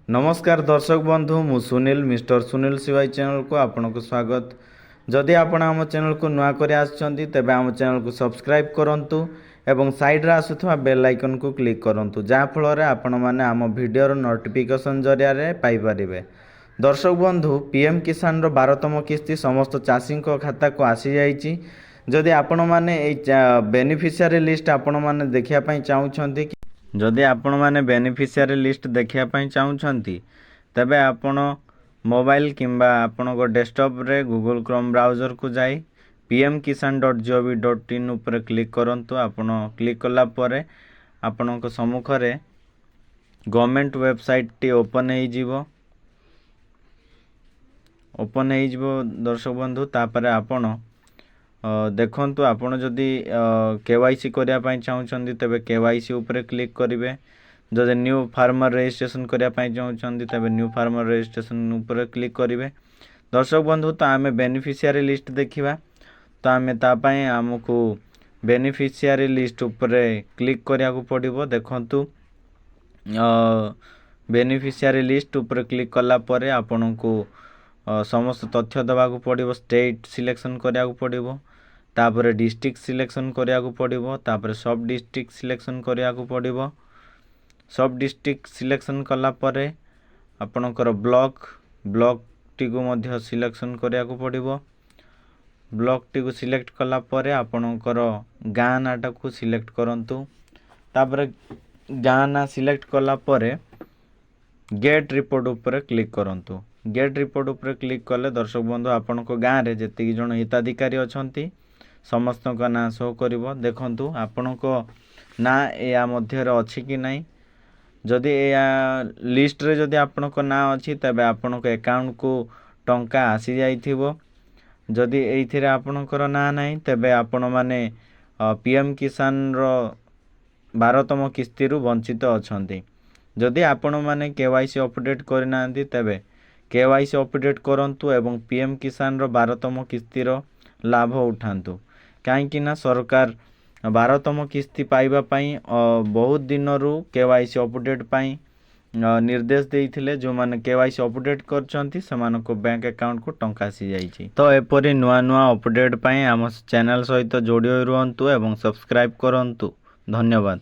नमस्कार दर्शक बंधु मु सुनील मिस्टर सुनील सिवाई चैनल को आपन को स्वागत। जदि आपण आम चैनल को नुआ करे आछंती तेबे आम चैनल को सब्सक्राइब करंतु एवं साइड रे आसुथवा बेल आइकन को क्लिक करंतु जहा फल रे आपण माने आम वीडियो रो नोटिफिकेशन जरिया रे पाई परिबे। दर्शक बंधु पीएम किसान रो 12तम किस्ती समस्त चाषी को खाता को आसी जाईची। जदि आपण माने ए बेनिफिशियरी लिस्ट आपण माने देखिया पई चाहुछंती जदि आपण माने बेनिफिशियरी लिस्ट देखिया पई चाहुछंती तबे आपण मोबाइल किंबा आपण को डेस्कटॉप रे गूगल क्रोम ब्राउजर को जाई pmkisan.gov.in ऊपर क्लिक करंतु। आपण क्लिक कला परे आपण को सम्मुख रे गवर्नमेंट वेबसाइट टी ओपन हे जीवो दर्शक बंधु। तापरे आपण देखंतु आपण जदि केवाईसी करिया पई चाहुछंती तबे केवाईसी ऊपर क्लिक करिवे। जदि न्यू फार्मर रजिस्ट्रेशन करिया पई चाहुछंती तबे न्यू फार्मर रजिस्ट्रेशन ऊपर क्लिक करिवे। दर्शक बंधु तो आमे बेनिफिशियरी लिस्ट देखिबा तो आमे ता पई हमकु बेनिफिशियरी लिस्ट ऊपर क्लिक करिया को पड़िबो। देखंतु बेनिफिशियरी लिस्ट ऊपर क्लिक कला परे आपनकु समस्त तथ्य दबा को पड़िबो। स्टेट सिलेक्शन करिया को पड़िबो, तापर डिस्ट्रिक्ट सिलेक्शन करिया को पड़िबो, तापर सब डिस्ट्रिक्ट सिलेक्शन करिया को पड़िबो। सब डिस्ट्रिक्ट सिलेक्शन कला परे आपनकर ब्लॉक टी को मध्य सिलेक्शन करिया को पड़िबो। ब्लॉक टी को सिलेक्ट कला परे आपनकर गाँ नाटा को सिलेक्ट करंतु। तापर गाँ ना सिलेक्ट कला परे गेट रिपोर्ट ऊपर क्लिक करंतु। गेट रिपोर्ट ऊपर क्लिक कले दर्शक बंधु आपण को गाँ रे जेतिकी जण हिताधिकारी अछंती समस्त का ना शो करिवो। देखंतु आपण को ना या मध्य रे अछि कि नाही। जदि या लिस्ट रे जदि आपण को ना अछि तबे आपण को अकाउंट को टंका आसी जाइथिबो। जदि एइथिरे आपण को ना नाही तबे आपण माने पीएम किसान रो 12तम किस्ती रु वंचित अछंती। जदि आपण माने केवाईसी अपडेट करनांती तबे केवाईसी अपडेट करंतु एवं पीएम किसान रो 12तम किस्ती रो लाभ उठांतु। काहेकि ना सरकार 12तम किस्ती पाइबा पई बहुत दिन रु केवाईसी अपडेट पई निर्देश देइथिले। जो माने केवाईसी अपडेट करचंती समान को बैंक अकाउंट को टंका आसी जाईची। तो एपरी नुआ नुआ अपडेट पई हम चैनल सहित जोड़ी रहंतु एवं सब्सक्राइब करंतु। धन्यवाद।